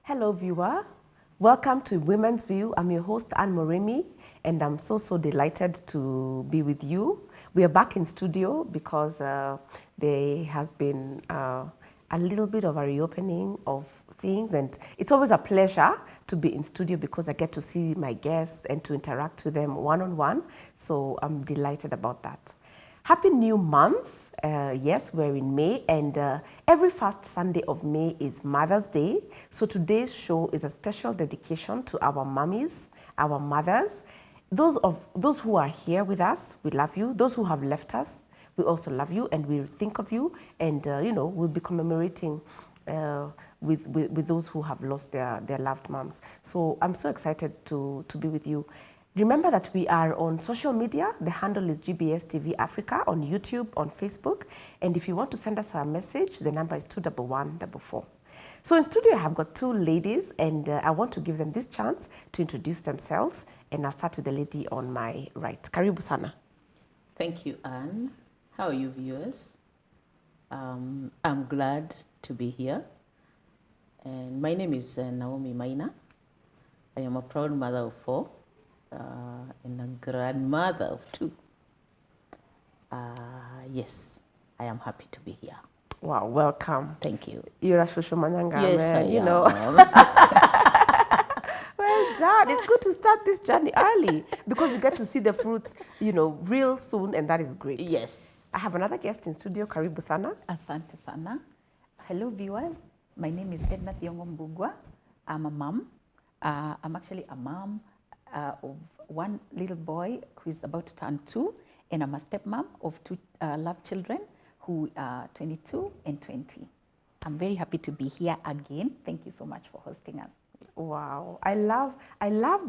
Hello, viewer. Welcome to Women's View. I'm your host, Anne Moremi, and I'm so delighted to be with you. We are back in studio because there has been a little bit of a reopening of things, and it's always a pleasure to be in studio because I get to see my guests and to interact with them one-on-one. So I'm delighted about that. Happy new month. Yes, we're in May, and every first Sunday of May is Mother's Day. So today's show is a special dedication to our mummies, our mothers. Those who are here with us, we love you. Those who have left us, we also love you, and we think of you, and we'll be commemorating with those who have lost their loved moms. So I'm so excited to be with you. Remember that we are on social media. The handle is GBS TV Africa on YouTube, on Facebook. And if you want to send us a message, the number is 21144. So in studio, I have got two ladies, and I want to give them this chance to introduce themselves. And I'll start with the lady on my right. Karibu sana. Thank you, Anne. How are you, viewers? I'm glad to be here. And my name is Naomi Maina. I am a proud mother of 4. And a grandmother of 2. Yes, I am happy to be here. Wow, welcome. Thank you. You're a Shushu Manyanga, Yes, man, I am. you know. Well done. It's good to start this journey early because you get to see the fruits, real soon, and that is great. Yes. I have another guest in studio, Karibu sana. Asante sana. Hello, viewers. My name is Edna Thiongo Mbugwa. I'm a mom. I'm actually a mom of one little boy who is about to turn 2, and I'm a stepmom of 2 love children who are 22 and 20. I'm very happy to be here again. Thank you so much for hosting us. Wow, I love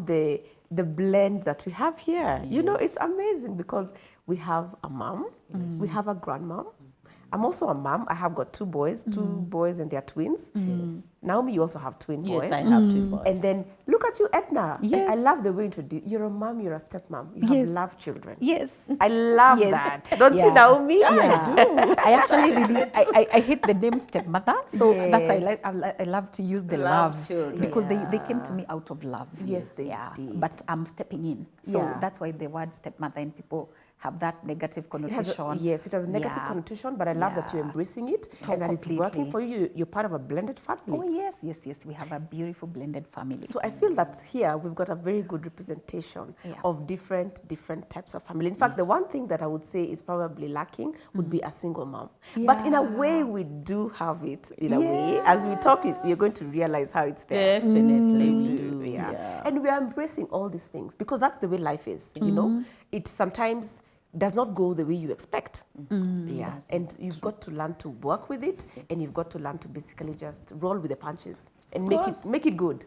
the blend that we have here. Yes. You know, it's amazing because we have a mom, we have a grandmom. I'm also a mom. I have got 2 boys, 2 boys and they're twins. Naomi, you also have twin boys. Yes, I have 2 boys. And then look at you, Edna. Yes. I love the way you introduce. You're a mom, you're a stepmom. You have Yes. love children. Yes. I love Yes. that. Don't you, Yeah. Naomi? I Yeah. do. I actually really, I hate the name stepmother, so that's why Yes. I love to use the Love love children. because they came to me out of love. Yes, they did. But I'm stepping in, so Yeah. that's why the word stepmother, and people have that negative It has connotation. yes, it has a negative Yeah. connotation, but I love that you're Yeah. embracing it and that it's working Completely. for you. You're part of a blended family. Oh yes, we have a beautiful blended family. So I feel that here we've got a very good representation Yeah. of different types of family. In fact, the one thing that I would say is probably lacking would be a single mom. But in a way, we do have it. In a way, as we talk, you're going to realize how it's there. Definitely we do. Yeah. And we are embracing all these things because that's the way life is. You know, it sometimes does not go the way you expect. Yeah, and you've got to learn to work with it, and you've got to learn to basically just roll with the punches and make it good.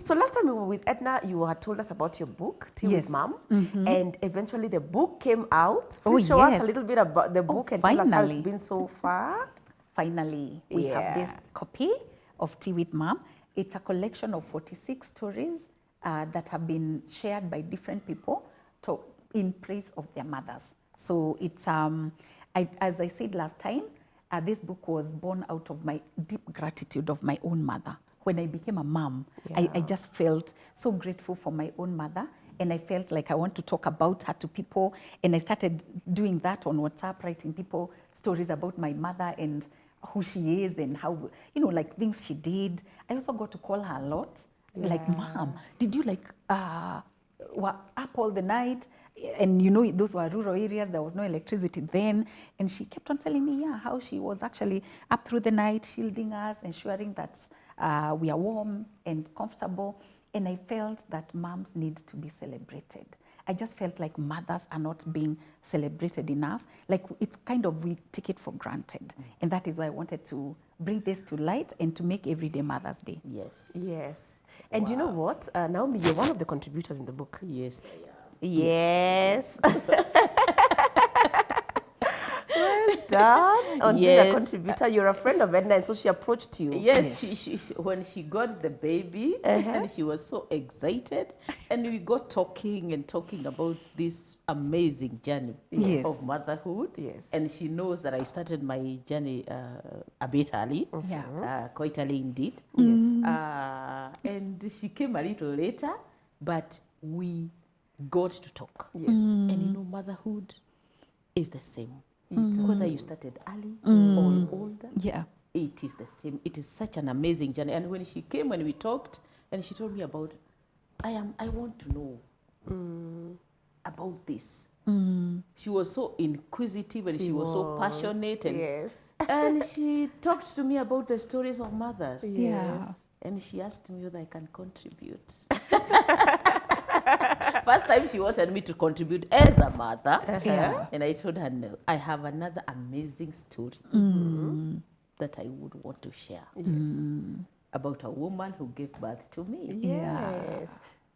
So last time we were with Edna, you had told us about your book, Tea with Yes. Mom, and eventually the book came out. Oh, Please show us a yes. little bit about the book and tell us how it's finally. been so far. Finally, we have this copy of Tea with Mom. It's a collection of 46 stories that have been shared by different people in praise of their mothers. So it's, as I said last time, this book was born out of my deep gratitude of my own mother. When I became a mom, I just felt so grateful for my own mother, and I felt like I want to talk about her to people, and I started doing that on WhatsApp, writing people stories about my mother and who she is and how, like things she did. I also got to call her a lot, like, Mom, did you were up all the night? And those were rural areas, there was no electricity then. And she kept on telling me, how she was actually up through the night, shielding us, ensuring that we are warm and comfortable. And I felt that moms need to be celebrated. I just felt like mothers are not being celebrated enough. Like it's kind of, we take it for granted. And that is why I wanted to bring this to light and to make Everyday Mother's Day. Yes. Yes. And you know what? Naomi, you're one of the contributors in the book. Yes, I am. Yes. Well done on being a Yes. contributor. You're a friend of Edna, and so she approached you. Yes, she when she got the baby, and she was so excited, and we got talking and talking about this amazing journey Yes. of motherhood. Yes. And she knows that I started my journey a bit early, Yeah. quite early indeed. Yes. And she came a little later, but we got to talk. Yes. And you know, motherhood is the same. Whether you started early or older, Yeah. it is the same. It is such an amazing journey. And when she came and we talked, and she told me about, I want to know about this. She was so inquisitive and she was so passionate. And, Yes. and she talked to me about the stories of mothers. Yeah. And she asked me whether I can contribute. First time she wanted me to contribute as a mother. Yeah. And I told her, no, I have another amazing story that I would want to share about a woman who gave birth to me. Yes.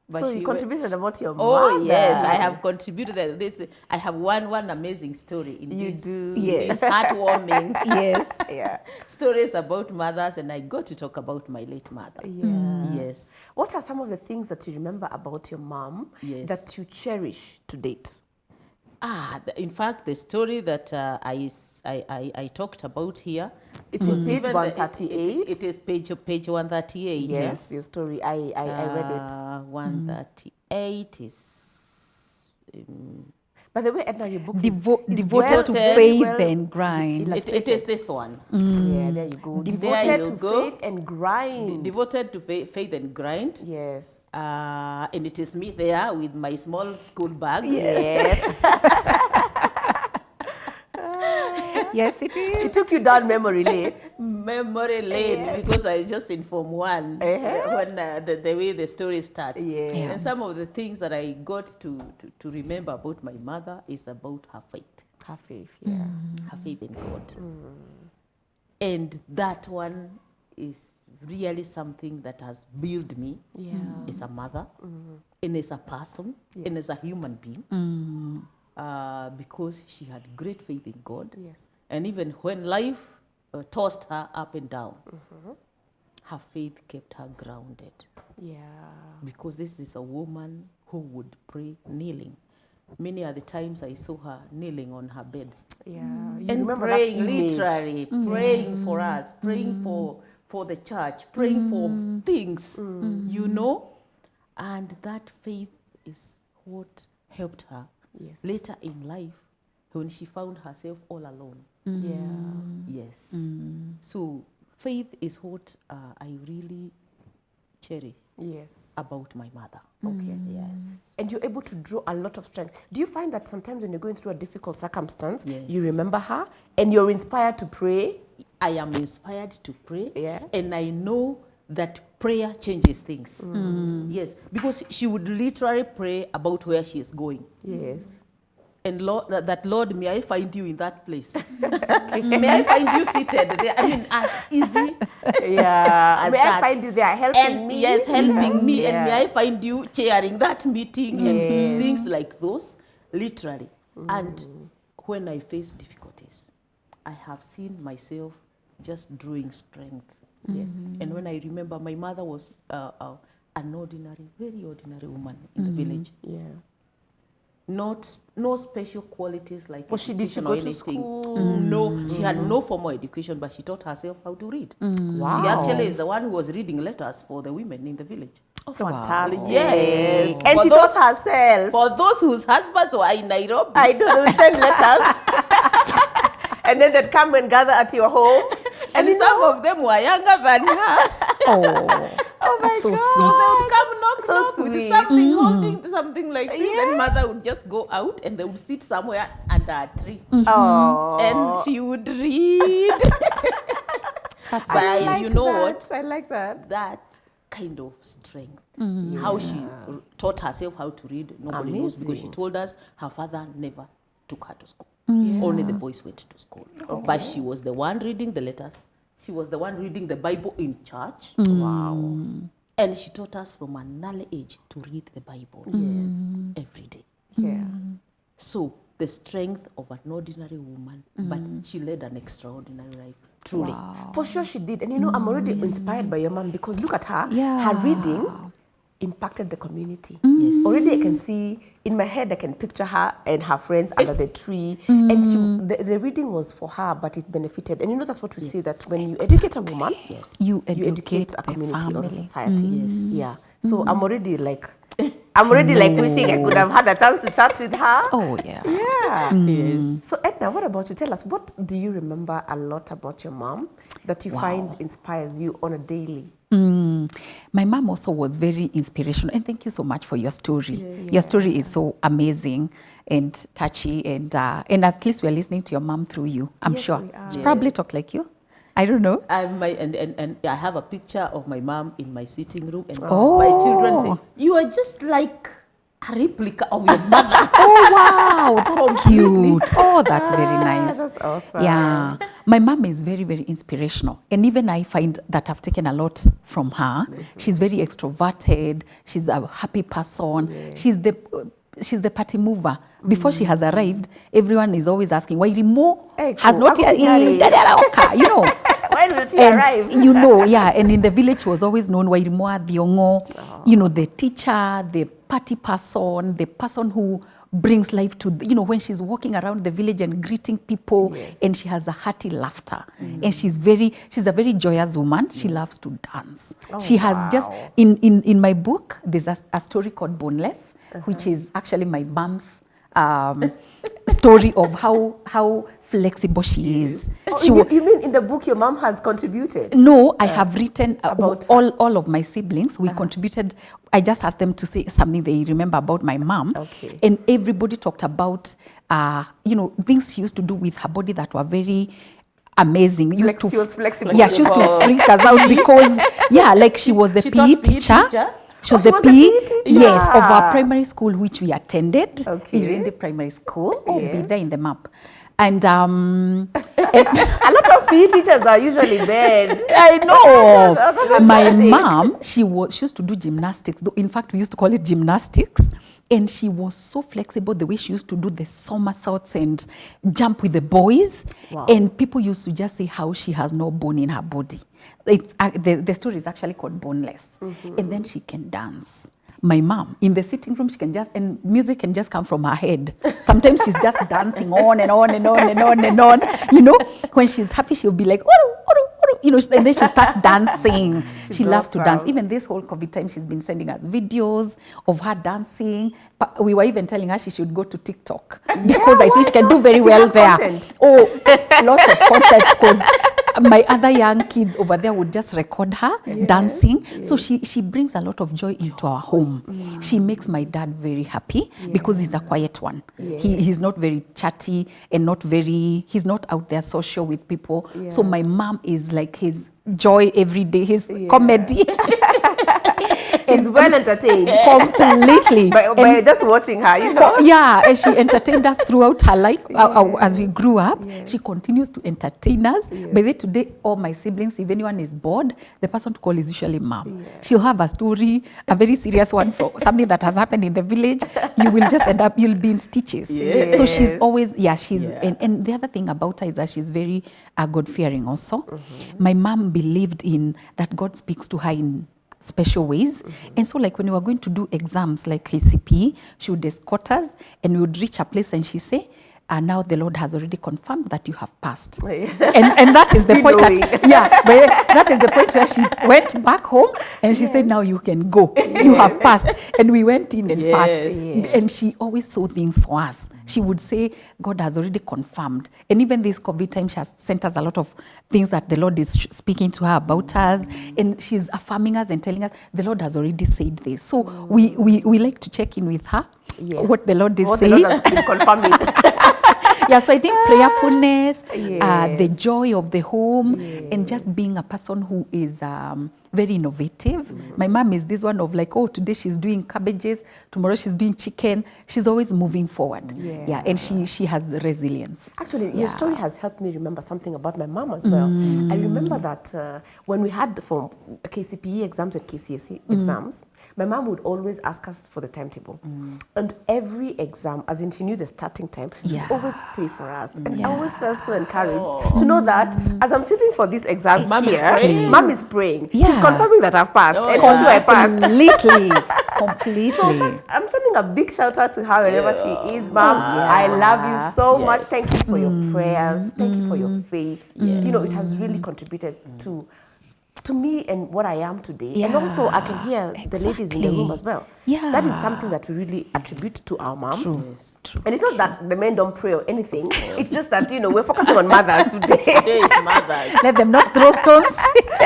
But so she you wa- contributed about your Oh mother. yes, I have contributed this. I have one amazing story in You this. do. Yes. This heartwarming Yes. Yeah. stories about mothers, and I got to talk about my late mother. Yeah. Yes. What are some of the things that you remember about your mom Yes. that you cherish to date? In fact, the story that I talked about here. It's in page even 138. It is page 138. Yes, your story. I read it. 138 is. By the way, Edna, your book is Devoted well- to very faith well and grind. It illustrated. is this one. Yeah, there you go. There Devoted you to go. faith and grind. Devoted to faith and grind. Yes. And it is me there with my small school bag. Yes. Yes, it is. It took you down memory lane. Memory lane, because I was just in Form 1 when the way the story starts. Yeah. Yeah. And some of the things that I got to remember about my mother is about her faith. Have faith, yeah. Her faith in God. And that one is really something that has built me as a mother and as a person and as a human being. Because she had great faith in God. Yes. And even when life tossed her up and down, her faith kept her grounded. Yeah. Because this is a woman who would pray kneeling. Many are the times I saw her kneeling on her bed. Yeah. You And remember praying, that image. literally, praying for us, praying for the church, praying for things, you know. And that faith is what helped her Yes. later in life when she found herself all alone. Yeah. Yes. So faith is what I really cherish Yes. about my mother. Okay. Yes. And you're able to draw a lot of strength. Do you find that sometimes when you're going through a difficult circumstance, Yes. you remember her and you're inspired to pray? I am inspired to pray, Yeah. and I know that prayer changes things. Yes, because she would literally pray about where she is going. Yes. And Lord, that Lord, may I find you in that place. May I find you seated there. I mean, as easy Yeah. as May that. I find you there helping and me? yes, helping me, and Yeah. may I find you chairing that meeting and things like those, literally. And when I face difficulties, I have seen myself just drawing strength. Yes. And when I remember, my mother was an ordinary, very ordinary woman in the village. Yeah. No special qualities like Was she did she education go or to anything. school? No, she had no formal education, but she taught herself how to read. Wow. She actually is the one who was reading letters for the women in the village. Oh, fantastic. Yes. And For she those- taught herself. For those whose husbands were in Nairobi, I know, they would send letters. And then they'd come and gather at your home. and you some know- of them were younger than her. Oh my so God. So they would come knock, So knock with sweet. something, holding something like this. Yeah. And mother would just go out and they would sit somewhere under a tree. Oh. And she would read. That's But I you like know that. what? I like that. That kind of strength. How she taught herself how to read, nobody knows, because she Amazing. told us her father never took her to school. Only the boys went to school. But she was the one reading the letters. She was the one reading the Bible in church. Wow. And she taught us from an early age to read the Bible Yes. every day. Yeah. So the strength of an ordinary woman, but she led an extraordinary life, truly. Wow. For sure she did. And you know, I'm already inspired by your mom because look at her. Yeah. Her reading impacted the community. Yes. Already I can see, in my head, I can picture her and her friends under the tree. And the reading was for her, but it benefited. And you know, that's what we say, that when you educate a woman, You you educate a the community or a family. society. Yes. Yeah. So I'm already like wishing I could have had a chance to chat with her. Oh, yeah. Yeah. Yes. So Edna, what about you? Tell us, what do you remember a lot about your mom that you find inspires you on a daily? My mom also was very inspirational, and thank you so much for your story. Your story is so amazing and touchy, and at least we're listening to your mom through you, I'm Yes, sure. we are. She probably talk like you. I don't know. And I have a picture of my mom in my sitting room, and Oh. my children say, "You are just like a replica of your mother." Oh, wow, that's cute. Oh, that's very nice. That's awesome. Yeah, my mom is very, very inspirational. And even I find that I've taken a lot from her. She's very extroverted. She's a happy person. She's the party mover. Before she has arrived, everyone is always asking, Wairimo has not yet, you know. When will she And arrive? you know, yeah, and in the village she was always known Wairimoa Thiongo, you know, the teacher, the party person, the person who brings life to, you know, when she's walking around the village and greeting people, and she has a hearty laughter. And she's a very joyous woman. She loves to dance. She has just, in my book, there's a story called Boneless, which is actually my mom's story of how flexible she is. You mean in the book your mom has contributed? No, I have written about all of my siblings. We contributed. I just asked them to say something they remember about my mom. Okay. And everybody talked about, you know, things she used to do with her body that were very amazing. She was flexible. Yeah, she used to freak us out because, yeah, like she was the She PE taught PE teacher. teacher? She was she the was a PE, PE teacher? yes, of our primary school, which we attended. Okay. Irinde Primary School. Oh, Yeah. be there in the map. And A lot of PE teachers are usually bad. I know. My fantastic. mom, she used to do gymnastics. In fact, we used to call it gymnastics. And she was so flexible the way she used to do the somersaults and jump with the boys. Wow. And people used to just say how she has no bone in her body. It's, the story is actually called Boneless. And then she can dance. My mom, in the sitting room, she can just, and music can just come from her head. Sometimes she's just dancing on and on and on and on and on. You know, when she's happy, she'll be like, "Uru, uru, uru," you know, and then she'll start dancing. She loves to dance. Even this whole COVID time, she's been sending us videos of her dancing. But we were even telling her she should go to TikTok because I think she can do very well has there. content. Oh, lots of content because my other young kids over there would just record her dancing. So she brings a lot of joy into our home. She makes my dad very happy because he's a quiet one. He's not very chatty and he's not out there social with people. So my mom is like his joy every day, his comedy. Is well entertained. Completely. by just watching her, you know. Yeah, and she entertained us throughout her life as we grew up. She continues to entertain us. By the way, today, all my siblings, if anyone is bored, the person to call is usually mom. She'll have a story, a very serious one for something that has happened in the village. You will just end up, you'll be in stitches. Yes. So she's always, and the other thing about her is that she's very God-fearing also. My mom believed in that God speaks to her in special ways. And so like when we were going to do exams like KCPE, she would escort us and we would reach a place and she say, now the Lord has already confirmed that you have passed. And that is the point but that is the point where she went back home and she said, now you can go. You have passed. And we went in and passed. And she always saw things for us. She would say, God has already confirmed. And even this COVID time, she has sent us a lot of things that the Lord is speaking to her about us. And she's affirming us and telling us, the Lord has already said this. So we like to check in with her, what the Lord is saying. The Lord has been confirming. Yeah, so I think prayerfulness, the joy of the home, and just being a person who is very innovative. My mom is this one of like, oh, today she's doing cabbages, tomorrow she's doing chicken. She's always moving forward. And she has resilience. Actually, your story has helped me remember something about my mom as well. I remember that when we had for KCPE exams and KCSE exams, my mom would always ask us for the timetable. And every exam, as in she knew the starting time, she would always pray for us. And I always felt so encouraged to know that as I'm sitting for this exam Mom is here, praying. mom is praying. Yeah. She's confirming that I've passed. Oh, and yeah. also I passed. Completely. So I'm sending a big shout out to her wherever she is, Mom. I love you so much. Yes. Thank you for your prayers. Thank you for your faith. You know, it has really contributed to me and what I am today. And also I can hear the ladies in the room as well. Yeah. That is something that we really attribute to our moms. True. And it's not that the men don't pray or anything. It's just that, you know, we're focusing on mothers today. Today is mothers. Let them not throw stones.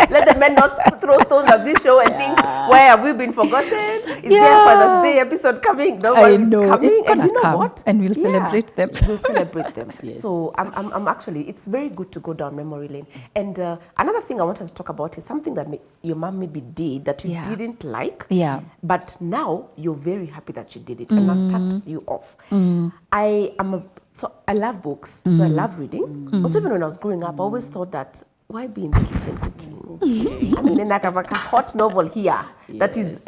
Let the men not throw stones at this show and think, where have we been forgotten? Is there a Father's Day episode coming? No, I it's know. coming. It's gonna and you know come. what? And we'll celebrate them. We'll celebrate them. Yes. So I'm actually, it's very good to go down memory lane. And another thing I want us to talk about is something that your mom maybe did that you didn't like. Yeah. But now you're very happy that you did it. And that starts you off. So I love books. So I love reading. Also, even when I was growing up, I always thought that, why be in the kitchen cooking? I mean, then I have like a hot novel here that is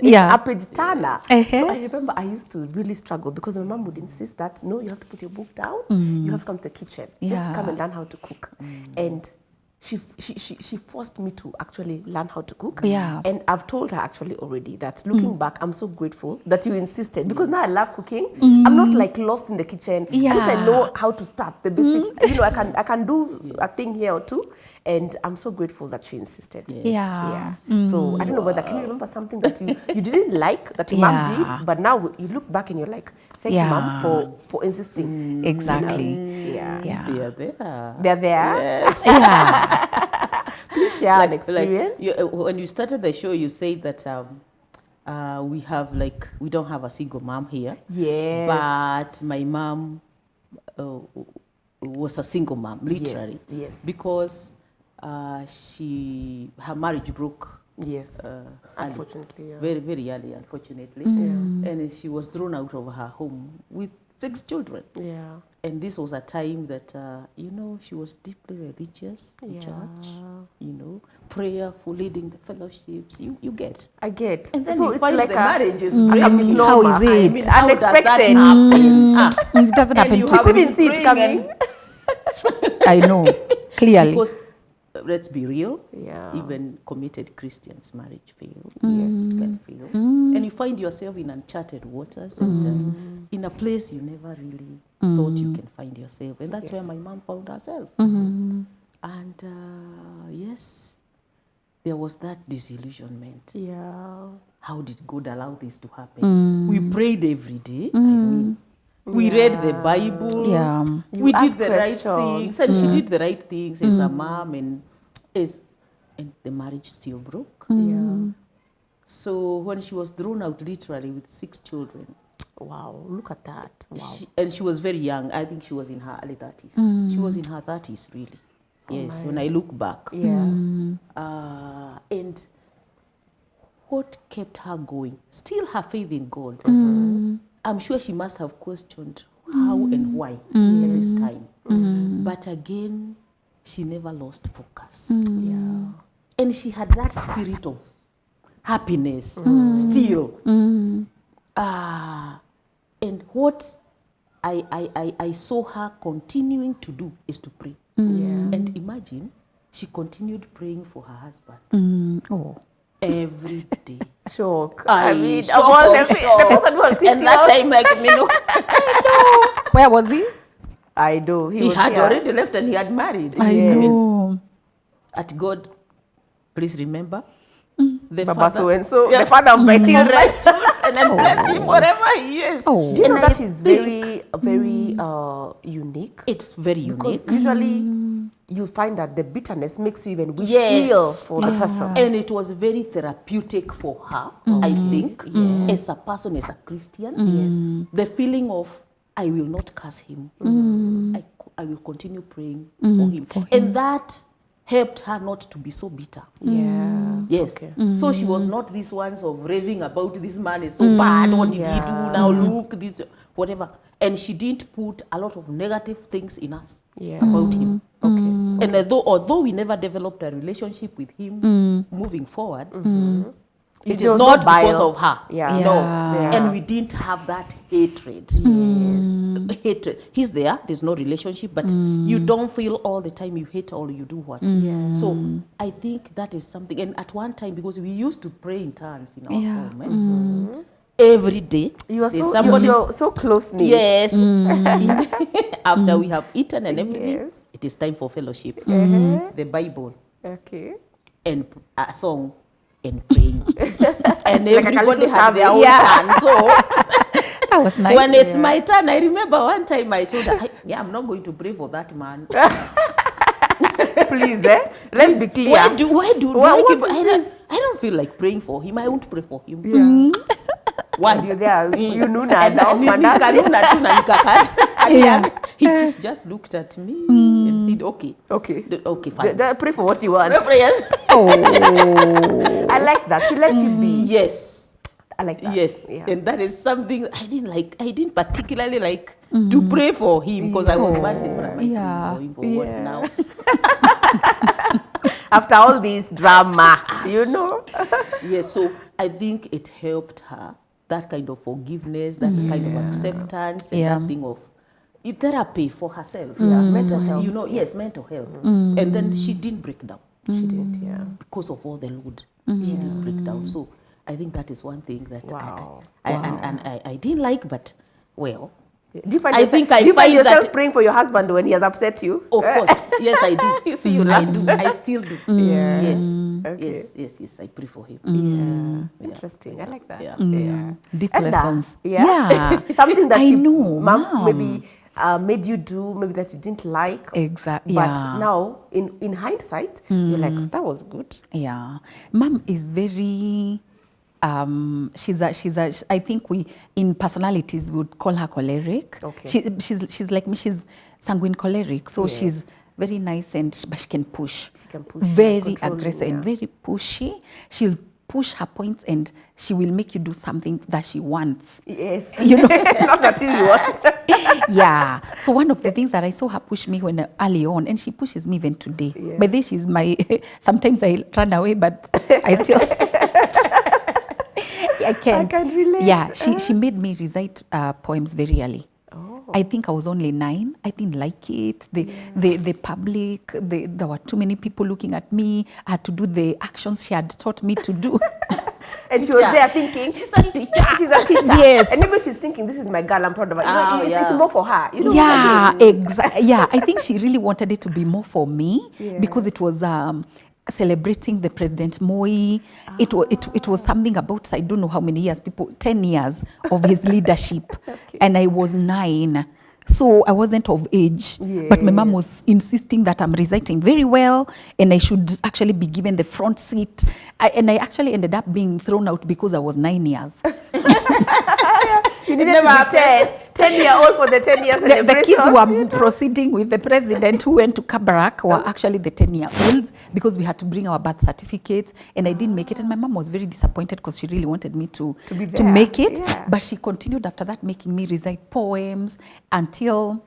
Yeah. a page turner. Uh-huh. So I remember I used to really struggle because my mom would insist that, no, you have to put your book down. You have to come to the kitchen. You have to come and learn how to cook. And she forced me to actually learn how to cook. Yeah. And I've told her actually already that looking back, I'm so grateful that you insisted because now I love cooking. I'm not like lost in the kitchen. At least I know how to start the basics. You know, I can do a thing here or two. And I'm so grateful that she insisted. Yeah. So I don't know whether, can you remember something that you didn't like that your mom did, but now you look back and you're like, thank you, mom, for insisting. Exactly. Yeah. Yeah. They are there. They're there. Yes. Yeah. Please share an experience. When you started the show, you said that we don't have a single mom here. Yes. But my mom was a single mom, literally. Yes. Because her marriage broke. Yes. Unfortunately. Yeah. Very, very early, unfortunately. And she was thrown out of her home with 6 children. Yeah. And this was a time that, she was deeply religious in church, prayerful, leading the fellowships. You get. I get. And then so you it's find like the marriage is a breaking. misnomer. How is it? I mean, How does that unexpected. happen? It doesn't And happen you to have You me. didn't see it coming. I know. Clearly. Because, let's be real, Yeah. even committed Christians' marriage fails. Yes, can fail. And you find yourself in uncharted waters and in a place you never really thought you can find yourself. And that's where my mom found herself. And yes, there was that disillusionment. Yeah. How did God allow this to happen? We prayed every day. I mean, we read the Bible. Yeah. You We did ask the right questions. things, and she did the right things as a mom, and the marriage still broke. Yeah. So when she was thrown out, literally with 6 children, Wow. Look at that. Wow. she was very young. I think she was in her early 30s. She was in her 30s, really. Yes, when I look back. Yeah. And what kept her going? Still her faith in God. I'm sure she must have questioned how and why at this time. But again, she never lost focus. Yeah. And she had that spirit of happiness still. And what I saw her continuing to do is to pray. Yeah. And imagine, she continued praying for her husband every day. Shock. I mean, shock of all of the shock. person who was And that time, Where was he? I know. he was had here. already left and he had married. I know. At God, please remember, the Baba father, so and so, the father of my children. and then bless him wherever he is. Oh. Do you know And I that is very, very unique? It's very unique. Because usually you find that the bitterness makes you even wish Yes. ill for the person. And it was very therapeutic for her, I think, as a person, as a Christian. Yes. The feeling of, I will not curse him. I will continue praying for him. And that helped her not to be so bitter. Yeah. Yes. So she was not these ones of raving about this man is so bad. What did he do? Now look, this, whatever. And she didn't put a lot of negative things in us about him. Okay. And although we never developed a relationship with him moving forward, It There is was not no bile. because of her. Yeah. No. Yeah. And we didn't have that hatred. Yes. Hatred. He's there. There's no relationship, but you don't feel all the time you hate or you do what. So I think that is something. And at one time, because we used to pray in tongues in our Yeah. home, every day. You are there's so somebody. you're so close knit. Yes. After we have eaten and everything, Yes. it is time for fellowship. The Bible Okay. and a song and praying. And Like a everybody little had their own Yeah. turn. So That was nice. when it's my turn, I remember one time I told her, I'm not going to pray for that man. Please, let's be clear. Why do What is I don't feel like praying for him. I won't pray for him. Yeah. Why? And you there, you know now, And mandazi. Yeah. He just looked at me and said, okay. Okay. Okay, fine. Pray for what you want. Prayers. Oh. I like that. She let you be. Yes. I like that. Yes, Yeah. and that is something I didn't like. I didn't particularly like to pray for him because I was wondering what am I Yeah. doing for him for what Yeah. now? After all this drama, you know. Yes, so I think it helped her, that kind of forgiveness, that kind of acceptance, and Yeah. that thing of therapy for herself. Mental health. You know, yes, mental health. And then she didn't break down She did, yeah. because of all the load. She didn't break down. So I think that is one thing that Wow. I didn't like, but well, Do you find I yourself, think I do you find find yourself that- praying for your husband when he has upset you? of course, yes, I do. You see, you I laugh. do. I still do. Yeah. Yes. Okay. Yes. I pray for him. Yeah. Interesting. I like that. Yeah. Yeah. Deep Edna, lessons. Yeah. Yeah. Something that I you, know, mom Mom. maybe made you do, maybe that you didn't like. Exactly. But Yeah. now, in hindsight, you're like, that was good. Yeah, Mom is very. I think we in personalities would call her choleric. Okay. She's like me. She's sanguine choleric, so Yes. she's very nice but she can push. She can push, Very controlling, aggressive and yeah. very pushy. She'll push her points and she will make you do something that she wants. Yes. You know. Not that you want. Yeah. So one of the things that I saw her push me when early on, and she pushes me even today. Yeah. By this, she's my. Sometimes I run away, but I still. I can't. I can relate. Yeah, she made me recite poems very early. Oh. I think I was only 9. I didn't like it. The public, there were too many people looking at me. I had to do the actions she had taught me to do. And she was Teacher. there thinking, She's a teacher. she's a teacher. Yes. And maybe she's thinking, this is my girl, I'm proud of her. You know, Oh, it's yeah. more for her. You know what Yeah, I mean? exactly. Yeah, I think she really wanted it to be more for me Yeah. because it was celebrating the President Moi. It was something about, I don't know how many years, 10 years of his leadership. And I was 9. So I wasn't of age, but my mom was insisting that I'm reciting very well and I should actually be given the front seat. And I actually ended up being thrown out because I was 9 years. You needed never to be 10-year-old for the 10 years The celebration. kids who were proceeding with the president who went to Kabarak were actually the 10-year-olds because we had to bring our birth certificates and I didn't make it. And my mom was very disappointed because she really wanted me to be there. make it. Yeah. But she continued after that making me recite poems until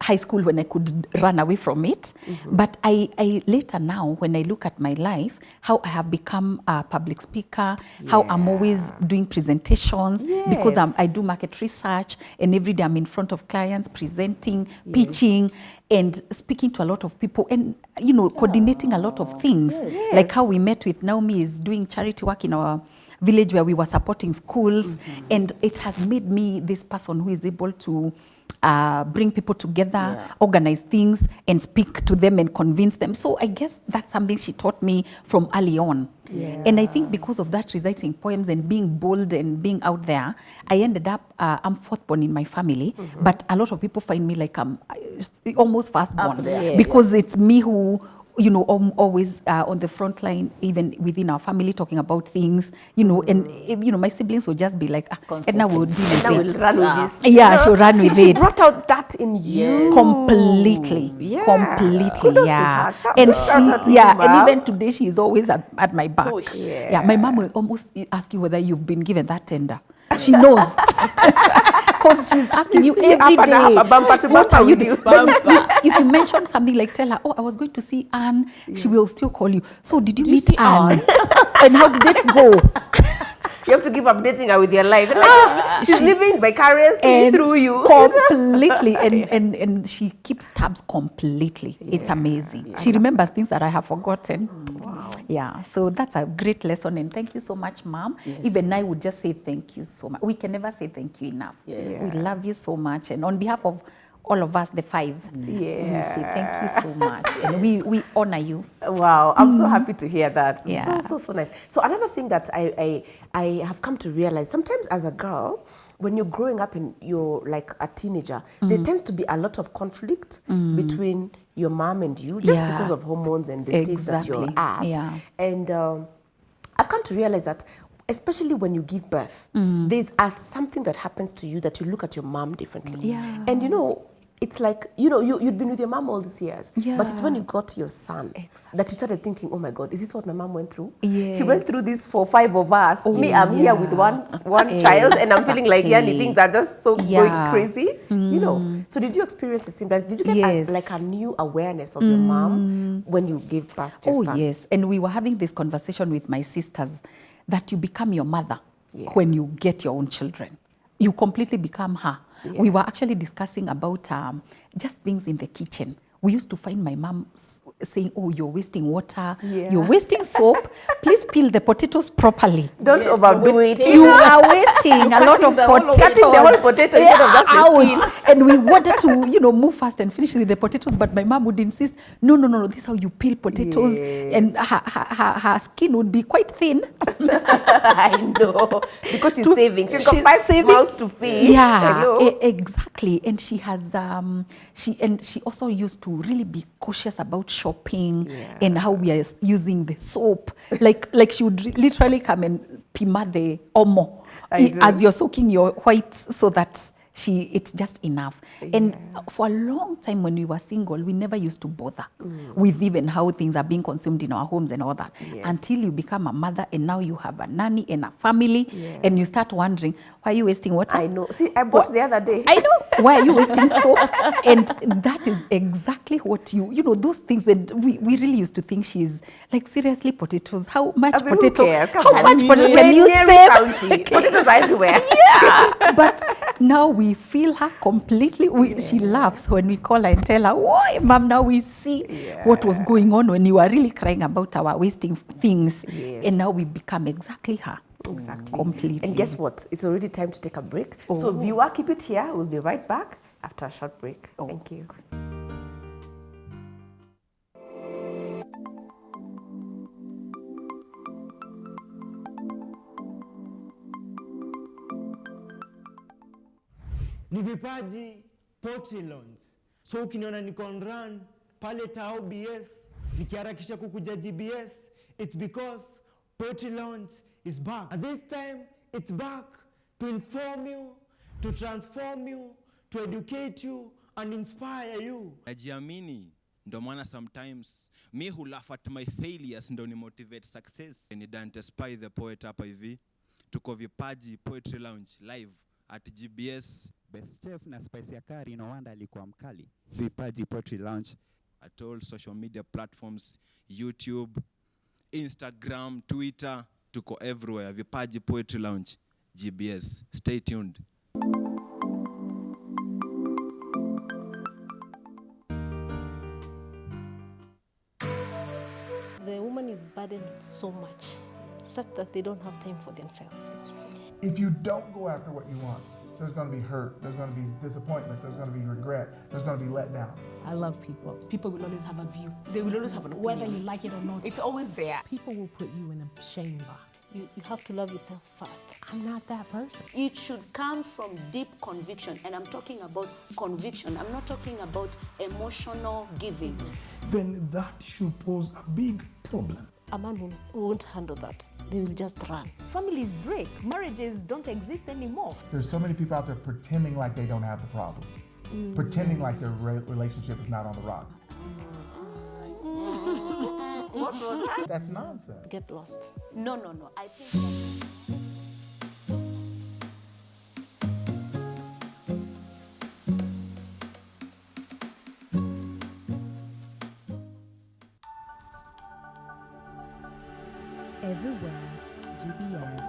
high school when I could run away from it. But I later now, when I look at my life, how I have become a public speaker, how I'm always doing presentations because Yes. I do market research and every day I'm in front of clients presenting, pitching and speaking to a lot of people and, you know, coordinating a lot of things. Like how we met with Naomi is doing charity work in our village where we were supporting schools and it has made me this person who is able to bring people together, organize things and speak to them and convince them. So I guess that's something she taught me from early on. And I think because of that, reciting poems and being bold and being out there, I ended up, I'm fourth born in my family, but a lot of people find me like I'm almost first born because it's me who, you know, always on the front line, even within our family, talking about things, you know, and, you know, my siblings would just be like, Edna will deal with Now it. we'll run with this. Yeah, You know? she'll run with She it. brought out that in you. Completely, Yeah. completely, Kudos to yeah. her. Shout And out to she, you, yeah, Mom. and even today she is always at my back. Push. Yeah, my mom will almost ask you whether you've been given that tender. She knows. because she's asking you every Up and day. up, bumper to What bumper are you with you. doing? If you mention something like, tell her, oh, I was going to see Anne, she will still call you. So did you meet see Anne? And how did it go? You have to keep updating her with your life. Like, she's living vicariously through you. Completely. And she keeps tabs completely. It's amazing. She remembers things that I have forgotten. Wow. Yeah, so that's a great lesson. And thank you so much, Mom. Even I would just say thank you so much. We can never say thank you enough. Yes. We love you so much. And on behalf of all of us, the 5, we say thank you so much. And we honor you. Wow, I'm so happy to hear that. Yeah. So nice. So another thing that I have come to realize, sometimes as a girl, when you're growing up and you're like a teenager, there tends to be a lot of conflict between your mom and you, just Yeah. because of hormones and the stage that you're Exactly. at. Yeah. And I've come to realize that, especially when you give birth, there's something that happens to you that you look at your mom differently. Yeah. And it's like, you'd been with your mom all these years, but it's when you got your son that you started thinking, oh my God, is this what my mom went through? She went through this for 5 of us. Me, I'm here with one child, and I'm feeling like, things are just so going crazy. So did you experience the same? Like, did you get a new awareness of your mom when you gave birth to your son? Oh, yes. And we were having this conversation with my sisters that you become your mother when you get your own children. You completely become her. Yeah. We were actually discussing about just things in the kitchen. We used to find my mom saying, oh, you're wasting water, you're wasting soap, please peel the potatoes properly. Don't overdo it. You are wasting a lot of potatoes. Cutting the whole potato instead of just the skin. And we wanted to, move fast and finish with the potatoes, but my mom would insist, no, this is how you peel potatoes. Yes. And her skin would be quite thin. I know. Because she's saving. She's got 5 mouths to feed. Yeah, exactly. And she has, she also used to really be cautious about shopping and how we are using the soap. Like she would literally come and pima the omo as you're soaking your whites so that it's just enough. And for a long time when we were single, we never used to bother with even how things are being consumed in our homes and all that. Until you become a mother and now you have a nanny and a family and you start wondering, why are you wasting water? I know. See, I bought the other day. I know. Why are you wasting soap? And that is exactly what those things that we really used to think she's like, seriously, potatoes, how much potato? How much potato can you save? Potatoes are everywhere. Yeah. But now we feel her completely. She laughs when we call her and tell her, why, Mom, now we see what was going on when you were really crying about our wasting things. And now we become exactly her. Exactly. Completely. And guess what? It's already time to take a break. So viewer, keep it here. We'll be right back after a short break. Thank you. Ni Vipaji Poetry Lounge. So ukiniona niko on run pale Tao BS nikiharakisha kukuja GBS, it's because Poetry Lounge is back. And this time it's back to inform you, to transform you, to educate you and inspire you. Najiamini, ndo maana sometimes me who laugh at my failures ndo ni motivate success. Ni Dante Spy the poet hapa hivi. Tuko Vipaji Poetry Lounge live at GBS. Best Chef na Spice ya Kari no wanda alikuwa mkali. Vipaji Poetry Lounge at all social media platforms, YouTube, Instagram, Twitter, tuko everywhere. Vipaji Poetry Lounge, GBS. Stay tuned. The woman is burdened with so much, such that they don't have time for themselves. If you don't go after what you want, there's going to be hurt, there's going to be disappointment, there's going to be regret, there's going to be let down. I love people. People will always have a view. They will always have an opinion. Whether you like it or not. It's always there. People will put you in a shame box. You have to love yourself first. I'm not that person. It should come from deep conviction. And I'm talking about conviction. I'm not talking about emotional giving. Then that should pose a big problem. A man won't handle that. They will just run. Families break. Marriages don't exist anymore. There's so many people out there pretending like they don't have the problem. Pretending like their relationship is not on the rock. What was that? That's nonsense. Get lost. No. I think everywhere. GBS.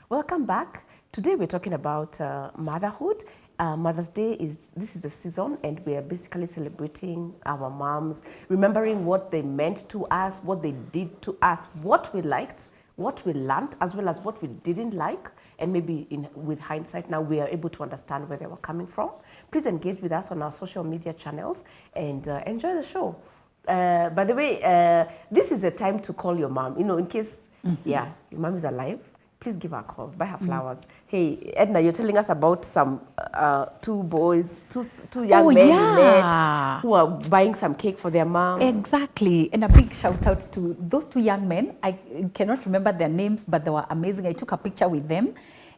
Welcome back. Today we're talking about motherhood. Mother's Day this is the season, and we are basically celebrating our moms, remembering what they meant to us, what they did to us, what we liked, what we learned, as well as what we didn't like. And maybe with hindsight now, we are able to understand where they were coming from. Please engage with us on our social media channels and enjoy the show. By the way, this is a time to call your mom. You know, in case, your mom is alive, please give her a call, buy her flowers. Hey, Edna, you're telling us about some two young men you met who are buying some cake for their mom. Exactly. And a big shout out to those two young men. I cannot remember their names, but they were amazing. I took a picture with them,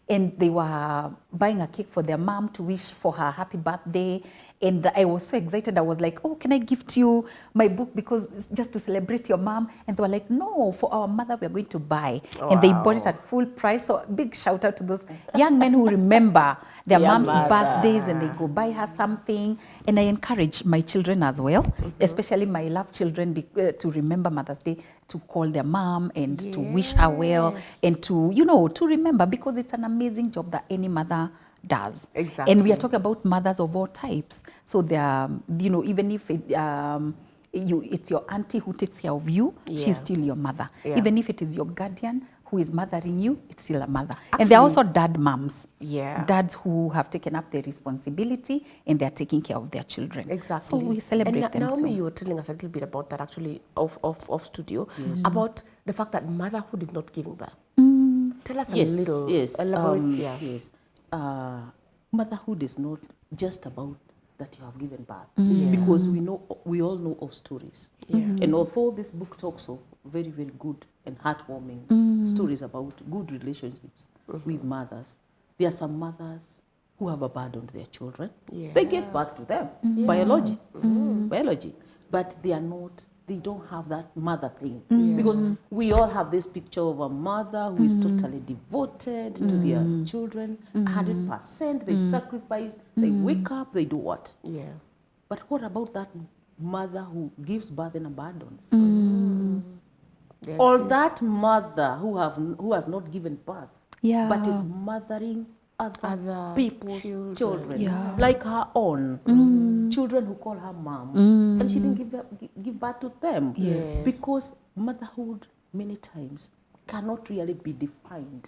and they were buying a cake for their mom to wish for her happy birthday. And I was so excited. I was like, oh, can I gift you my book because it's just to celebrate your mom? And they were like, no, for our mother, we're going to buy. Wow. And they bought it at full price. So big shout out to those young men who remember their mom's birthdays and they go buy her something. And I encourage my children as well, especially my love children, to remember Mother's Day, to call their mom and to wish her well and to, you know, to remember, because it's an amazing job that any mother does. Exactly. And we are talking about mothers of all types. So they are, you know, even if it's your auntie who takes care of you, she's still your mother. Yeah. Even if it is your guardian who is mothering you, it's still a mother. And there are also dad moms. Yeah. Dads who have taken up their responsibility and they're taking care of their children. Exactly. So we celebrate and them Naomi, too. you were telling us a little bit about that actually off studio, about the fact that motherhood is not giving birth. Tell us a little. Yes. Elaborate. Yes. Motherhood is not just about that you have given birth, because we all know of stories. And although this book talks of very, very good and heartwarming stories about good relationships with mothers, there are some mothers who have abandoned their children. They gave birth to them, biology, but they don't have that mother thing. Because we all have this picture of a mother who is totally devoted to their children, 100%. They sacrifice, they wake up, they do what? But what about that mother who gives birth and abandons? Or that mother who has not given birth, but is mothering other people's children, like her own children who call her mom, and she didn't give birth to them, because motherhood many times cannot really be defined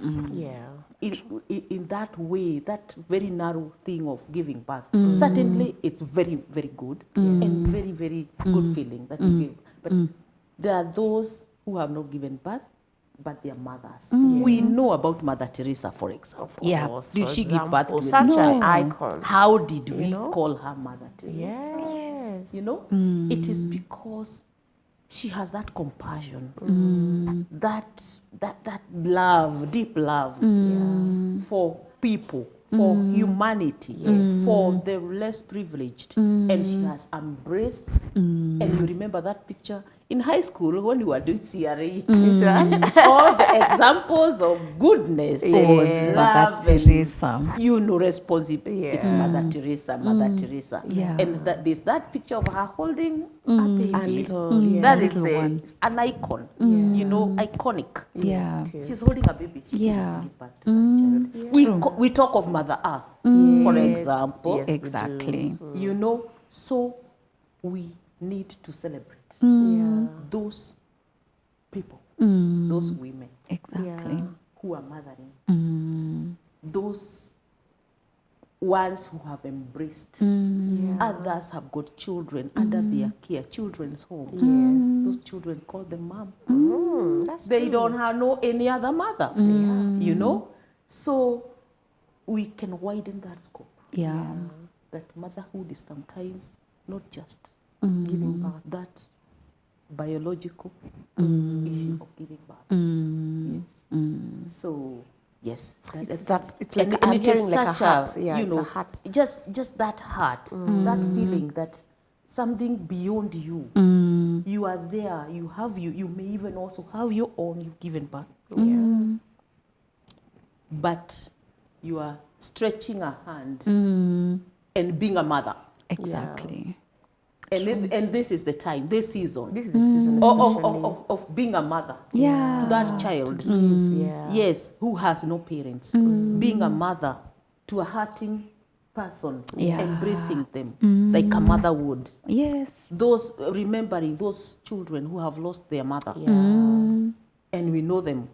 in that way, that very narrow thing of giving birth. Certainly it's very, very good and very, very good feeling that you give, but there are those who have not given birth, but their mothers. We know about Mother Teresa, for example. Did she give birth to such an icon? How did we call her Mother Teresa? Yes. You know, it is because she has that compassion, that love, deep love for people, for humanity, for the less privileged. And she has embraced, and you remember that picture in high school when we were doing CRE, all the examples of goodness was Mother Teresa. You know, responsibility. It's Mother Teresa, Mother Teresa. And there's that picture of her holding a baby. That is an icon, you know, iconic. She's holding a baby. She didn't give birth to that child. We talk of Mother Earth, for example. Yes, exactly. You know, so we need to celebrate those people, those women, who are mothering, those ones who have embraced. Others have got children under their care, children's homes. Those children call them mom. They don't have any other mother, you know. So we can widen that scope. That motherhood is sometimes not just giving birth, that biological issue of giving birth. So yes, it's like I'm hearing like a heart. You know, it's a heart. Just that heart, that feeling that something beyond you. You are there. You may even also have your own. You've given birth, but you are stretching a hand and being a mother. Exactly. And this is the time, this season. This is the season, of being a mother Yeah. to that child. To give, yeah. Yes, who has no parents. Being a mother to a hurting person, Yeah. embracing them like a mother would. Yes. Those remembering those children who have lost their mother, and we know them.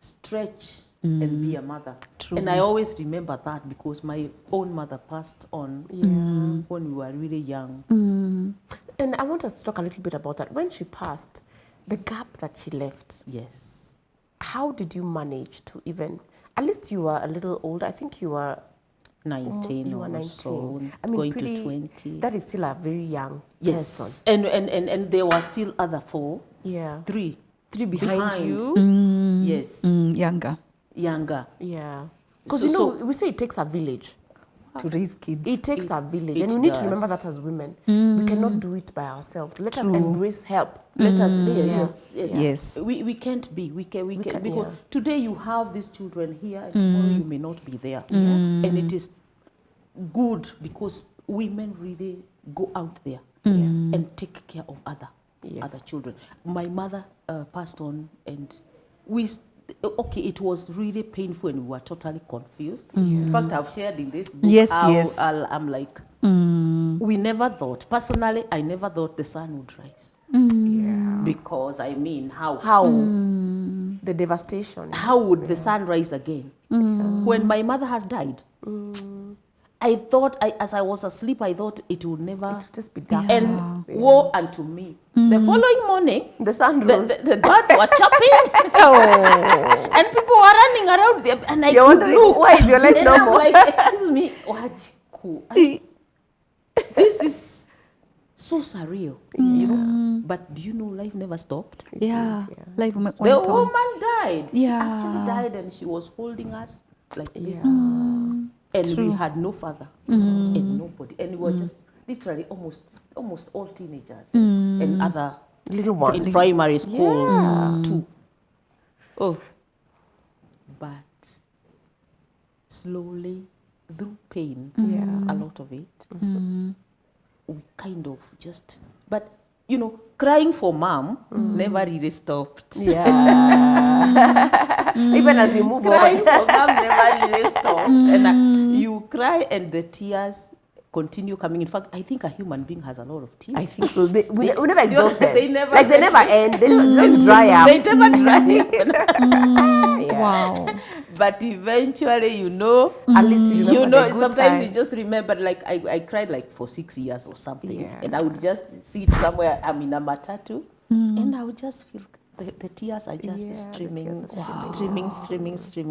Stretch and be a mother. True. And I always remember that because my own mother passed on when we were really young. And I want us to talk a little bit about that. When she passed, the gap that she left. Yes. How did you manage to even, at least you were a little older, I think you were 19 you were or 19. so, I mean, going pretty, to 20. That is still a very young Yes. person. And there were still other four. Yeah. Three behind you. Yes. Younger. Younger. Yeah. Because So- we say it takes a village. To raise kids. It takes a village. it And we need to remember does. that as women. We cannot do it by ourselves. Let us embrace help. Let us Yes. We can't be. We can can, because yeah. today you have these children here and tomorrow you may not be there. And it is good because women really go out there and take care of other children. My mother passed on and it was really painful and we were totally confused. In fact, I've shared in this book how I'm like, we never thought, personally, I never thought the sun would rise. Because I mean, how? The devastation. How would the sun rise again? When my mother has died, I thought, as I was asleep, I thought it would never just be dark. And woe unto me. The following morning, the sun rose. The birds were chirping. And people were running around there. And I You're could wondering, look. why is your life And normal? I'm like, excuse me, Wajiku. This is so surreal, you know. But do you know life never stopped? Yeah. Life went The on. woman died. She Yeah. actually died and she was holding us like this. Mm. And True. we had no father and nobody. And we were just literally almost all teenagers and other little ones in primary school Yeah. too. Oh. But slowly, through pain, a lot of it, we kind of just, but you know, crying for mom never really stopped. Yeah. Even as you move Crying on. for mom never really stopped. And you cry and the tears continue coming. In fact, I think a human being has a lot of tears. I think so. We never exhaust them. They never They never end. They don't dry up. They never dry up. Wow. But eventually, you know, At least you remember the good sometimes time. you just remember, like, I cried like for 6 years or something. Yeah. And I would just sit somewhere, I'm in a matatu, and I would just feel the tears are just streaming.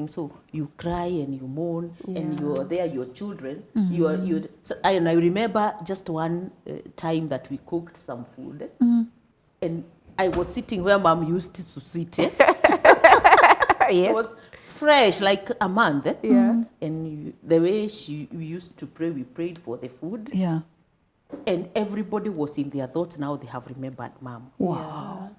So you cry and you moan, and you're there, your children. And I remember just one time that we cooked some food, and I was sitting where mom used to sit. It was fresh, like a month. And the way we used to pray, we prayed for the food. Yeah. And everybody was in their thoughts. Now they have remembered mom. Wow.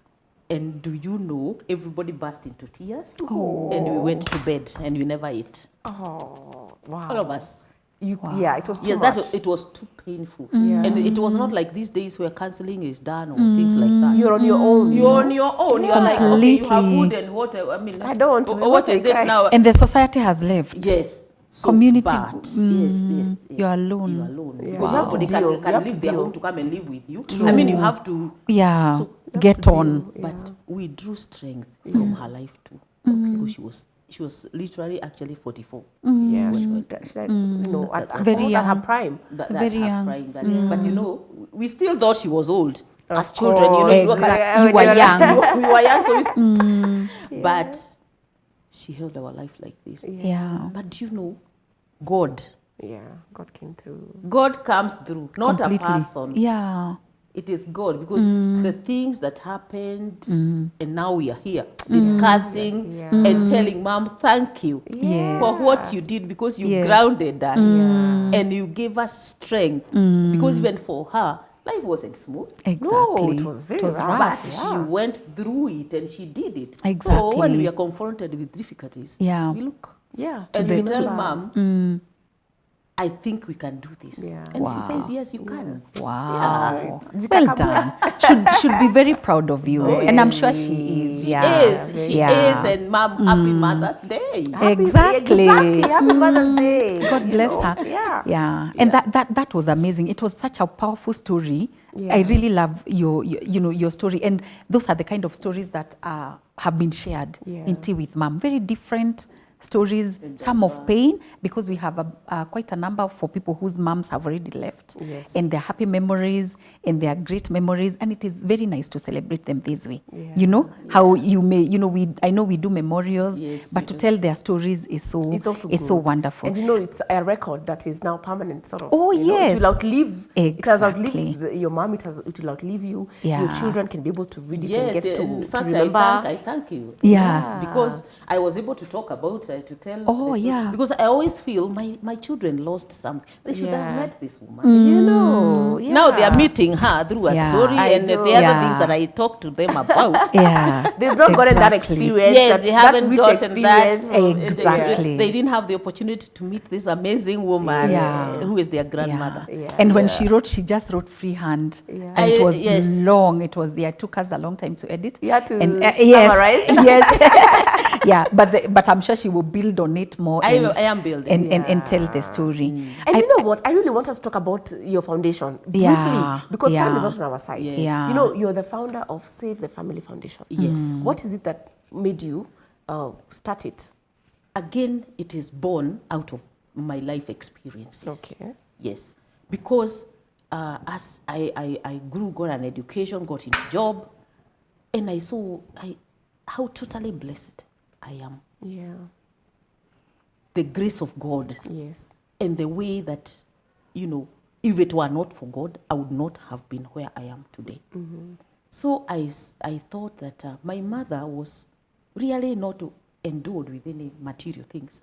And do you know, everybody burst into tears. And we went to bed and we never ate. Oh, wow. All of us. Yeah, it was too Yes, much. it was too painful. Yeah. And it was not like these days where counseling is done or things like that. You're on your own. You're on your own. You're like, okay, you have food and water. I mean, I don't want to. what is it now? And the society has left. Yes. So, Community. but, yes. You're alone. You're alone. Yeah. Because You have to nobody deal. You can have to leave their deal. home to come and live with you. I mean, you have to. Yeah. So Get on. But we drew strength from her life too. Because she was literally actually 44. Yeah, Very at young. her prime. Very young. But you know, we still thought she was old. As children, you know, Exactly. You were young. we were young, so but she held our life like this. Yeah. But you know, God God came through. God comes through, not Completely. a person. Yeah. It is God, because the things that happened, and now we are here discussing and telling mom, thank you for what you did, because you grounded us and you gave us strength. Because even for her, life wasn't smooth. Exactly. No, it was very rough. But she went through it and she did it. Exactly. So when we are confronted with difficulties, Yeah. we look Yeah. and we tell mom, I think we can do this. Yeah. And Wow. she says, yes, you can. Wow. Well done. Should be very proud of you. And I'm sure she is. Yeah. She is. And Mom, happy Mother's Day. Exactly. Happy Mother's Day. God bless know? her. Yeah. Yeah. And that was amazing. It was such a powerful story. Yeah. I really love your story. And those are the kind of stories that have been shared in Tea with Mom. Very different stories, some of pain, because we have quite a number for people whose moms have already left. Yes. And their happy memories and their great memories. And it is very nice to celebrate them this way. Yeah. You know, how you may, I know we do memorials, Yes, but to tell their stories is so, It's so good. wonderful. And it's a record that is now permanent, sort of. Oh, you know, yes. it will outlive. It has Exactly. outlived your mom. It will outlive you. Yeah. Your children can be able to read it and Yes, get in to fact, remember. I thank you. Yeah. Because I was able to talk about, to tell. Oh, the story. yeah. Because I always feel my children lost something. They should have Yeah. met this woman. You know. Yeah. Now they are meeting her through a Yeah. story I and the know. other Yeah. things that I talked to them about. Yeah. They've not gotten that Exactly. experience. Yes, they haven't rich gotten that. experience. Exactly. They didn't have the opportunity to meet this amazing woman Yeah. who is their grandmother. Yeah. Yeah. And when she wrote, she just wrote freehand. Yeah. And it was Yes. long. It took us a long time to edit. You had to and, summarize? Yes. Yeah, but I'm sure she will build on it more. I and, am building. and tell the story. And you know what? I really want us to talk about your foundation briefly, Yeah, because time is yeah. not on our side. Yes. Yeah. You know, you're the founder of Save the Family Foundation. Yes. What is it that made you start it? Again, it is born out of my life experiences. Okay. Yes, because as I grew, got an education, got into job, and I saw how totally blessed I am. Yeah. The grace of God Yes. and the way that, if it were not for God, I would not have been where I am today. So I thought that my mother was really not endowed with any material things,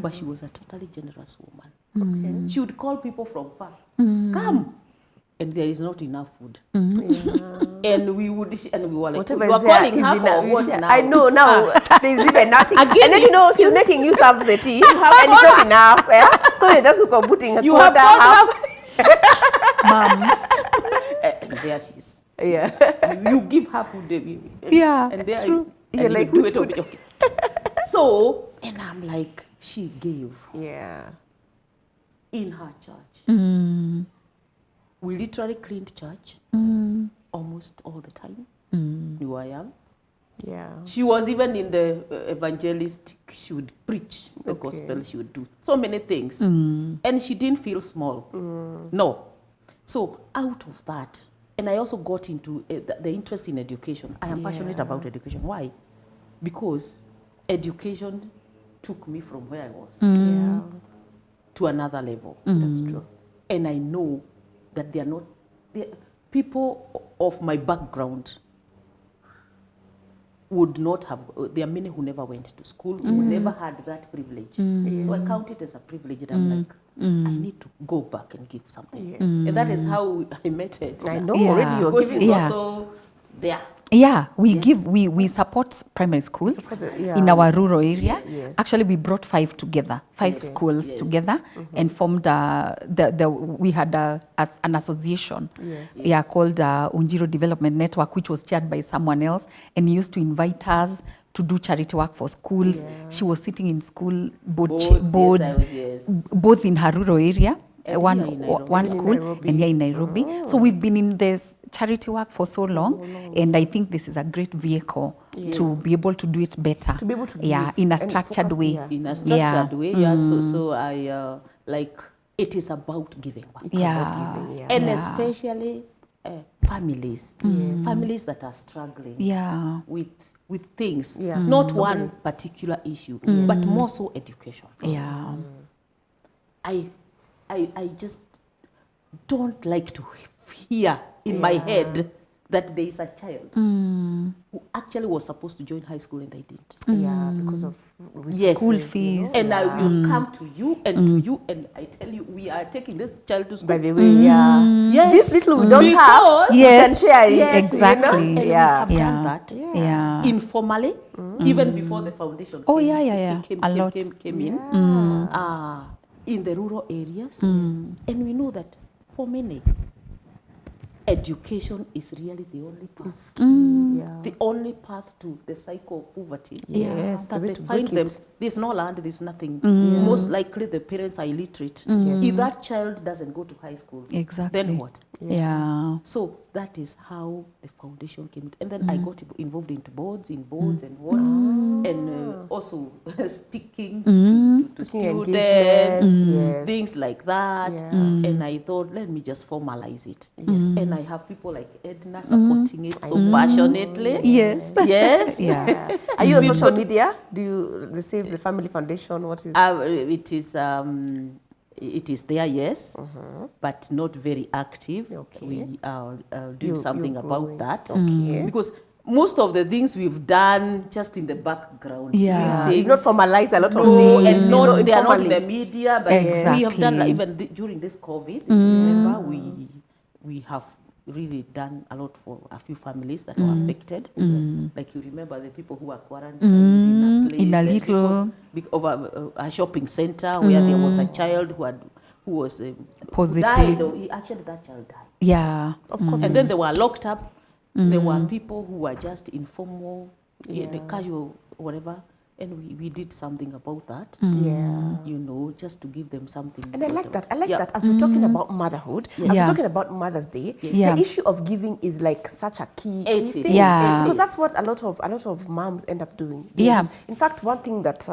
but she was a totally generous woman. Okay. She would call people from far, come, and there is not enough food. And we were like, Whatever you are is there calling is her enough. for what now? I know now. There's even nothing. Again, and then she's making you serve the tea, and it's not enough. Yeah? So you're just putting a You quarter, have half. Moms. And there she is. Yeah. You give her food. Yeah, And there true. You're like, do who's it. Okay. So, and I'm like, she gave Yeah. in her church. Mm. We literally cleaned church almost all the time. Knew I am. Yeah. She was even in the evangelistic. She would preach the gospel. She would do so many things. And she didn't feel small. No. So out of that, and I also got into the interest in education. I am passionate about education. Why? Because education took me from where I was to another level. That's true. And I know that people of my background would not have, there are many who never went to school, who never had that privilege. So I count it as a privilege, and I'm like, I need to go back and give something. Yes. And that is how I met her. I know Yeah. already you're Because giving. she's Yeah. also there. Yeah, we support primary schools in our rural area. Yes. Actually, we brought five schools together and formed we had an association, called Unjiro Development Network, which was chaired by someone else, and he used to invite us to do charity work for schools. She was sitting in school boards, both in her rural area. One school and here in Nairobi. So we've been in this charity work for so long, and I think this is a great vehicle to be able to do it better. To be able to in a structured way. In a structured way, So I like it is about giving back. And especially families, families that are struggling with things, not one particular issue, but more so education. I just don't like to hear in my head that there is a child who actually was supposed to join high school and they didn't. Yeah, because of school fees. And I will come to you and to you and I tell you, we are taking this child to school. By the way, yes, this little we don't have, Because we can share it. Exactly. You know? And we have done that informally, even before the foundation Oh, yeah. came A lot. in. in the rural areas. And we know that for many, education is really the only path. The only path to the cycle of poverty. Yes, that the way they to find break them. it. There's no land, there's nothing. Most likely the parents are illiterate. If that child doesn't go to high school, Exactly. then what? Yeah. So that is how the foundation came. And then I got involved into boards and what, and also speaking to students, things like that. And I thought, let me just formalize it. And I have people like Edna supporting it so passionately. Yes. Yes. Yeah. Are you on social media? Do you receive the Family Foundation? What is? It is there, yes, but not very active. We are doing something about that. Because most of the things we've done just in the background. You've not formalized a lot of things. And they are not in the media, but we have done, like, even during this COVID, remember, we have really done a lot for a few families that were affected. Like you remember the people who were quarantined in a little of a shopping center where there was a child who was positive. Died, or actually that child died. Yeah, of course. And then they were locked up. There were people who were just informal, casual, whatever. And we did something about that. You know, just to give them something. And I like that. I like that. As we're talking about motherhood, as we're talking about Mother's Day, the issue of giving is like such a key thing. Because that's what a lot of moms end up doing. In fact, one thing that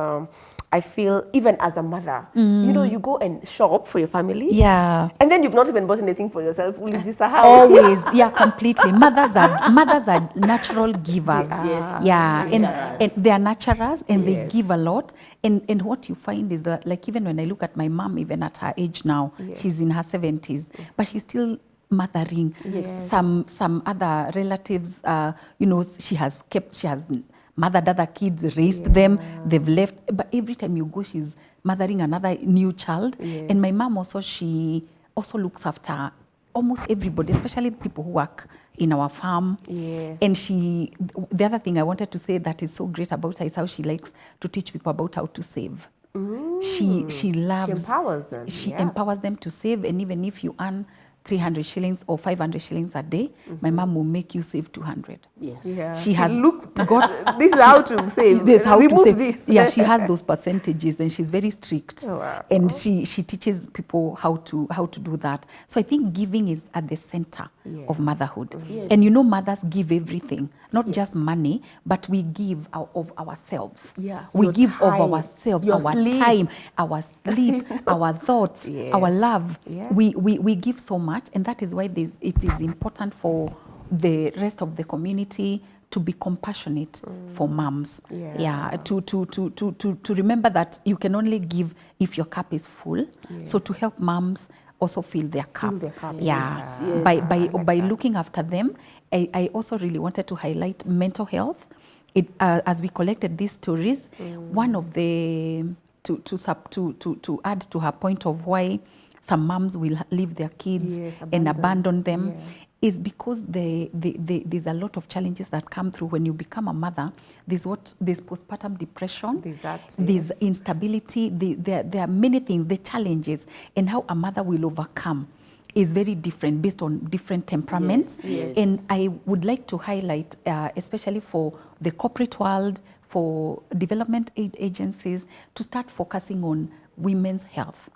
I feel, even as a mother, you know, you go and shop for your family. And then you've not even bought anything for yourself. Always. Completely. Mothers are natural givers. And they are naturals and they give a lot. And what you find is that, like, even when I look at my mom, even at her age now, she's in her 70s, but she's still mothering. Some other relatives, you know, she has mothered other kids, raised them, they've left. But every time you go, she's mothering another new child. And my mom also, she also looks after almost everybody, especially the people who work in our farm. And the other thing I wanted to say that is so great about her is how she likes to teach people about how to save. She loves... She empowers them. She empowers them to save. And even if you earn 300 shillings or 500 shillings a day, my mom will make you save 200. She has got this is how to save. This how to save. This. She has those percentages, and she's very strict. And she teaches people how to do that. So I think giving is at the center of motherhood. And you know, mothers give everything, not just money, but we give of ourselves. We give of ourselves, our time, our sleep, our thoughts, our love. We give so much. And that is why it is important for the rest of the community to be compassionate for moms. To remember that you can only give if your cup is full. So to help moms also fill their cup. By looking after them. I also really wanted to highlight mental health. As we collected these stories, one of the to add to her point of why some moms will leave their kids and abandon them is because there's a lot of challenges that come through when you become a mother. There's postpartum depression, there's instability, there are many things, the challenges, and how a mother will overcome is very different based on different temperaments. And I would like to highlight, especially for the corporate world, for development aid agencies, to start focusing on women's health.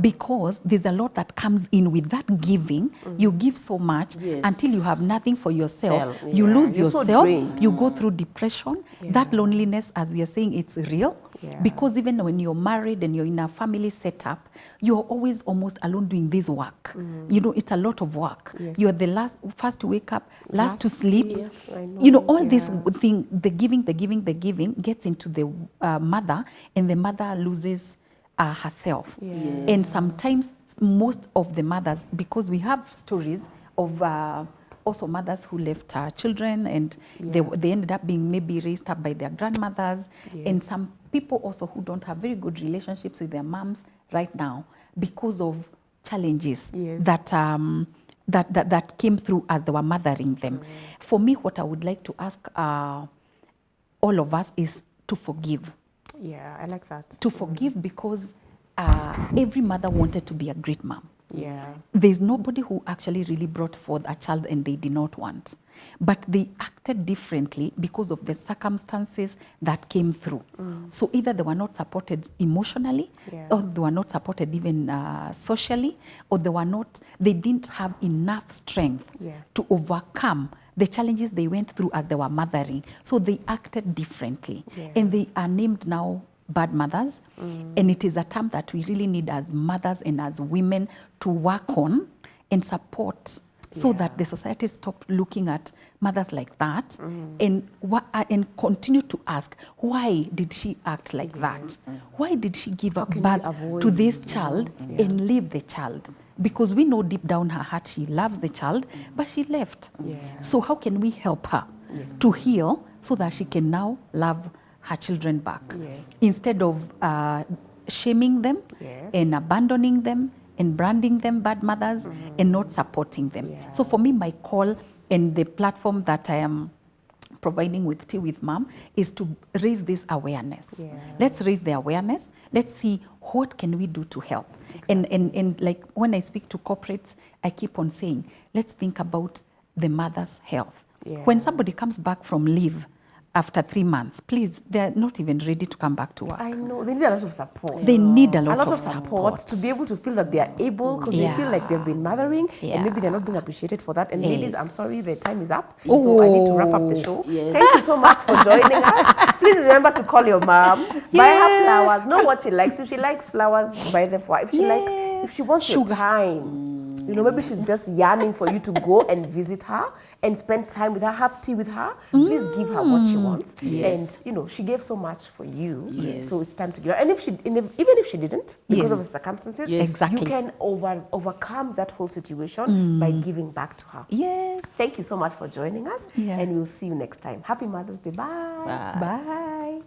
Because there's a lot that comes in with that giving. You give so much until you have nothing for yourself. You lose yourself. You go through depression. That loneliness, as we are saying, it's real. Because even when you're married and you're in a family setup, you're always almost alone doing this work. You know, it's a lot of work. You're the first to wake up, last to sleep. You know, all this thing, the giving gets into the mother, and the mother loses herself. And sometimes most of the mothers, because we have stories of also mothers who left children, and they ended up being maybe raised up by their grandmothers, and some people also who don't have very good relationships with their moms right now because of challenges that came through as they were mothering them. For me, what I would like to ask all of us is to forgive. I like that. To forgive, because every mother wanted to be a great mom. Yeah. There's nobody who actually really brought forth a child and they did not want. But they acted differently because of the circumstances that came through. So either they were not supported emotionally, or they were not supported even socially, or they didn't have enough strength to overcome the challenges they went through as they were mothering. So they acted differently. And they are named now bad mothers. And it is a term that we really need as mothers and as women to work on and support, so that the society stop looking at mothers like that and continue to ask, why did she act like that? Why did she give up birth to this child and leave the child? Because we know deep down her heart she loves the child, but she left. So how can we help her to heal so that she can now love her children back? Instead of shaming them and abandoning them and branding them bad mothers and not supporting them. So for me, my call and the platform that I am providing with Tea with Mom is to raise this awareness. Let's raise the awareness. Let's see what can we do to help. And like when I speak to corporates, I keep on saying, let's think about the mother's health. When somebody comes back from leave after 3 months, please, they're not even ready to come back to work. I know, they need a lot of support. They need a lot of support to be able to feel that they are able, because they feel like they've been mothering and maybe they're not being appreciated for that. And ladies, I'm sorry, the time is up, so I need to wrap up the show. Thank you so much for joining us. Please remember to call your mom, buy her flowers, know what she likes. If she likes flowers, buy them for her. If she likes, if she wants your time, you know, maybe she's just yearning for you to go and visit her and spend time with her, have tea with her. Please give her what she wants. And, you know, she gave so much for you. So it's time to give her. And even if she didn't, because of the circumstances, you can overcome that whole situation by giving back to her. Thank you so much for joining us. And we'll see you next time. Happy Mother's Day. Bye. Bye.